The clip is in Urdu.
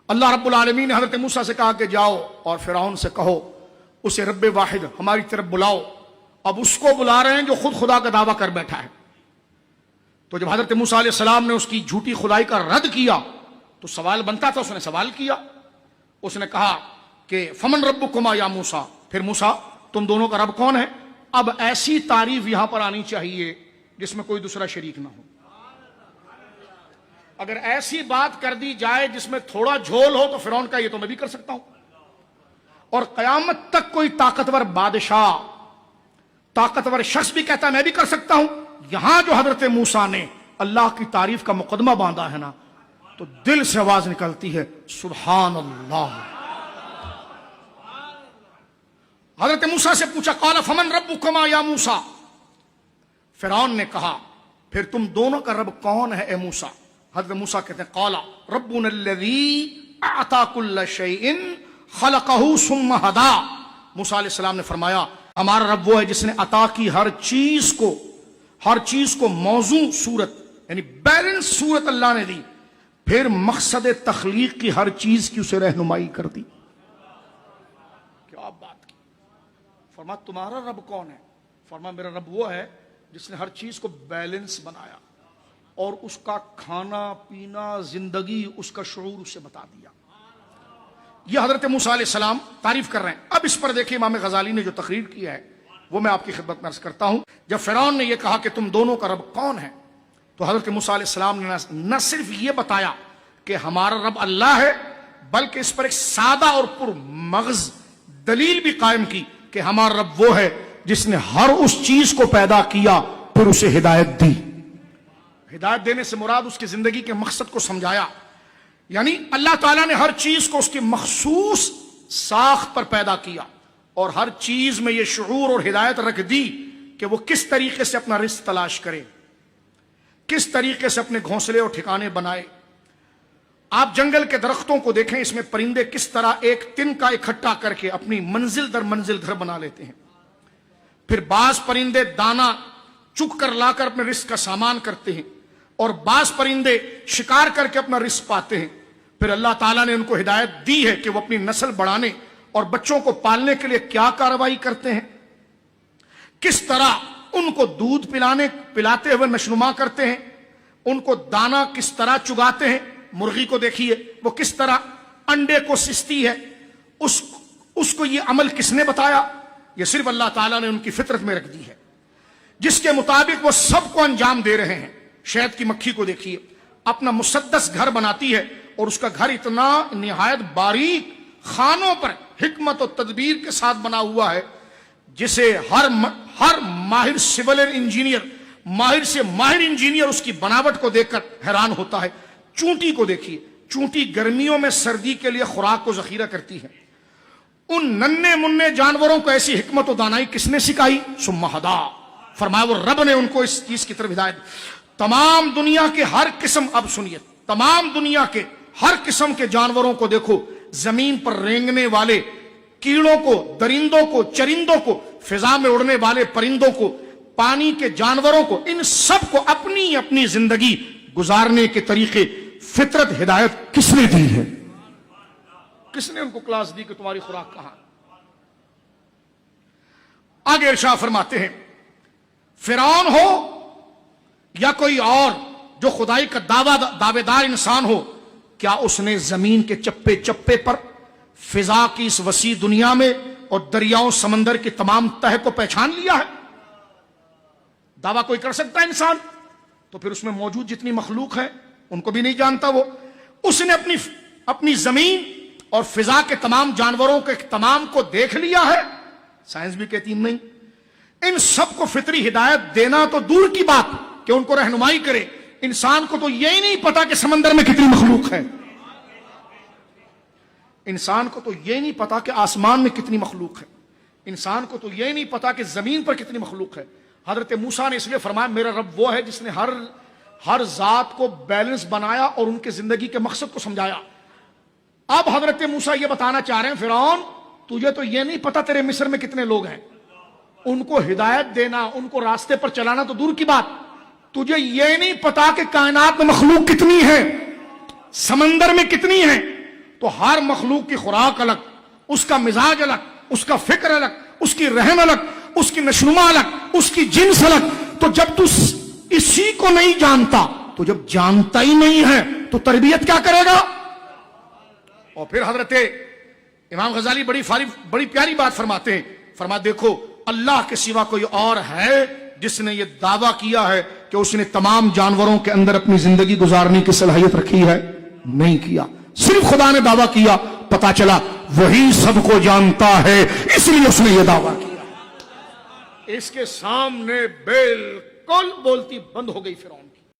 اللہ رب العالمین نے حضرت موسیٰ سے کہا کہ جاؤ اور فرعون سے کہو اسے رب واحد ہماری طرف بلاؤ. اب اس کو بلا رہے ہیں جو خود خدا کا دعویٰ کر بیٹھا ہے. تو جب حضرت موسیٰ علیہ السلام نے اس کی جھوٹی خدائی کا رد کیا تو سوال بنتا تھا. اس نے سوال کیا, اس نے کہا کہ فمن ربکما یا موسیٰ, پھر موسیٰ تم دونوں کا رب کون ہے؟ اب ایسی تعریف یہاں پر آنی چاہیے جس میں کوئی دوسرا شریک نہ ہو. اگر ایسی بات کر دی جائے جس میں تھوڑا جھول ہو تو فرعون کا یہ تو میں بھی کر سکتا ہوں, اور قیامت تک کوئی طاقتور بادشاہ طاقتور شخص بھی کہتا ہے میں بھی کر سکتا ہوں. یہاں جو حضرت موسیٰ نے اللہ کی تعریف کا مقدمہ باندھا ہے نا, تو دل سے آواز نکلتی ہے سبحان اللہ. حضرت موسیٰ سے پوچھا قال فمن ربکما یا موسیٰ, فرعون نے کہا پھر تم دونوں کا رب کون ہے اے موسیٰ؟ حضرت موسیٰ کہتے ہیں قال ربنا الذی اعطى كل شیء خلقہ ثم ہدی. موسیٰ علیہ السلام نے فرمایا ہمارا رب وہ ہے جس نے عطا کی ہر چیز کو موزوں صورت یعنی بیلنس صورت اللہ نے دی, پھر مقصد تخلیق کی ہر چیز کی اسے رہنمائی کر دی. کیا بات کی. فرما تمہارا رب کون ہے؟ فرما میرا رب وہ ہے جس نے ہر چیز کو بیلنس بنایا اور اس کا کھانا پینا زندگی اس کا شعور اسے بتا دیا. یہ حضرت موسیٰ علیہ السلام تعریف کر رہے ہیں. اب اس پر دیکھیں امام غزالی نے جو تقریر کی ہے وہ میں آپ کی خدمت میں عرض کرتا ہوں. جب فرعون نے یہ کہا کہ تم دونوں کا رب کون ہے, تو حضرت موسیٰ علیہ السلام نے نہ صرف یہ بتایا کہ ہمارا رب اللہ ہے, بلکہ اس پر ایک سادہ اور پر مغز دلیل بھی قائم کی کہ ہمارا رب وہ ہے جس نے ہر اس چیز کو پیدا کیا پھر اسے ہدایت دی. ہدایت دینے سے مراد اس کی زندگی کے مقصد کو سمجھایا. یعنی اللہ تعالیٰ نے ہر چیز کو اس کی مخصوص ساخت پر پیدا کیا اور ہر چیز میں یہ شعور اور ہدایت رکھ دی کہ وہ کس طریقے سے اپنا رزق تلاش کرے, کس طریقے سے اپنے گھونسلے اور ٹھکانے بنائے. آپ جنگل کے درختوں کو دیکھیں, اس میں پرندے کس طرح ایک تن کا اکٹھا کر کے اپنی منزل در منزل گھر بنا لیتے ہیں. پھر بعض پرندے دانا چک کر لا کر اپنے رزق کا سامان کرتے ہیں, اور بعض پرندے شکار کر کے اپنا رزق پاتے ہیں. پھر اللہ تعالیٰ نے ان کو ہدایت دی ہے کہ وہ اپنی نسل بڑھانے اور بچوں کو پالنے کے لیے کیا کارروائی کرتے ہیں, کس طرح ان کو دودھ پلاتے ہوئے نشنما کرتے ہیں, ان کو دانا کس طرح چگاتے ہیں. مرغی کو دیکھیے وہ کس طرح انڈے کو سستی ہے, اس کو یہ عمل کس نے بتایا؟ یہ صرف اللہ تعالیٰ نے ان کی فطرت میں رکھ دی ہے, جس کے مطابق وہ سب کو انجام دے رہے ہیں. شہد کی مکھی کو دیکھیے, اپنا مسدس گھر بناتی ہے اور اس کا گھر اتنا نہایت باریک خانوں پر حکمت و تدبیر کے ساتھ بنا ہوا ہے جسے ہر ماہر سول انجینئر, ماہر سے ماہر انجینئر اس کی بناوٹ کو دیکھ کر حیران ہوتا ہے. چونٹی کو دیکھیے, چونٹی گرمیوں میں سردی کے لیے خوراک کو ذخیرہ کرتی ہے. ان ننھے مننے جانوروں کو ایسی حکمت و دانائی کس نے سکھائی؟ ثم ہدی. فرمایا وہ رب نے ان کو اس چیز کی طرف ہدایت. تمام دنیا کے ہر قسم, اب سنیے, تمام دنیا کے ہر قسم کے جانوروں کو دیکھو, زمین پر رینگنے والے کیڑوں کو, درندوں کو, چرندوں کو, فضا میں اڑنے والے پرندوں کو, پانی کے جانوروں کو, ان سب کو اپنی اپنی زندگی گزارنے کے طریقے فطرت ہدایت کس نے دی ہے؟ کس نے ان کو کلاس دی کہ تمہاری خوراک کہاں؟ آگے ارشاد فرماتے ہیں فرعون ہو یا کوئی اور جو خدائی کا دعوے دار انسان ہو, کیا اس نے زمین کے چپے چپے پر فضا کی اس وسیع دنیا میں اور دریاؤں سمندر کی تمام تہہ کو پہچان لیا ہے؟ دعویٰ کوئی کر سکتا ہے انسان؟ تو پھر اس میں موجود جتنی مخلوق ہے ان کو بھی نہیں جانتا وہ. اس نے اپنی زمین اور فضا کے تمام جانوروں کے تمام کو دیکھ لیا ہے؟ سائنس بھی کہتی نہیں. ان سب کو فطری ہدایت دینا تو دور کی بات کہ ان کو رہنمائی کرے. انسان کو تو یہی نہیں پتا کہ سمندر میں کتنی مخلوق ہے, انسان کو تو یہ نہیں پتا کہ آسمان میں کتنی مخلوق ہے, انسان کو تو یہ نہیں پتا کہ زمین پر کتنی مخلوق ہے. حضرت موسیٰ نے اس لیے فرمایا میرا رب وہ ہے جس نے ہر ذات کو بیلنس بنایا اور ان کے زندگی کے مقصد کو سمجھایا. اب حضرت موسیٰ یہ بتانا چاہ رہے ہیں فرعون تجھے تو یہ نہیں پتا تیرے مصر میں کتنے لوگ ہیں, ان کو ہدایت دینا, ان کو راستے پر چلانا تو دور کی بات, تجھے یہ نہیں پتا کہ کائنات میں مخلوق کتنی ہے, سمندر میں کتنی ہے, تو ہر مخلوق کی خوراک الگ، اس کا مزاج الگ، اس کا فکر الگ، اس کی رحم الگ، اس کی نشوما الگ، اس کی جنس الگ. تو جب تو اسی کو نہیں جانتا، تو جب جانتا ہی نہیں ہے تو تربیت کیا کرے گا؟ اور پھر حضرت امام غزالی بڑی پیاری بات فرماتے ہیں. دیکھو اللہ کے سوا کوئی اور ہے جس نے یہ دعویٰ کیا ہے کہ اس نے تمام جانوروں کے اندر اپنی زندگی گزارنے کی صلاحیت رکھی ہے؟ نہیں کیا. صرف خدا نے دعویٰ کیا، پتا چلا وہی سب کو جانتا ہے، اس لیے اس نے یہ دعویٰ کیا. اس کے سامنے بالکل بولتی بند ہو گئی فرعون.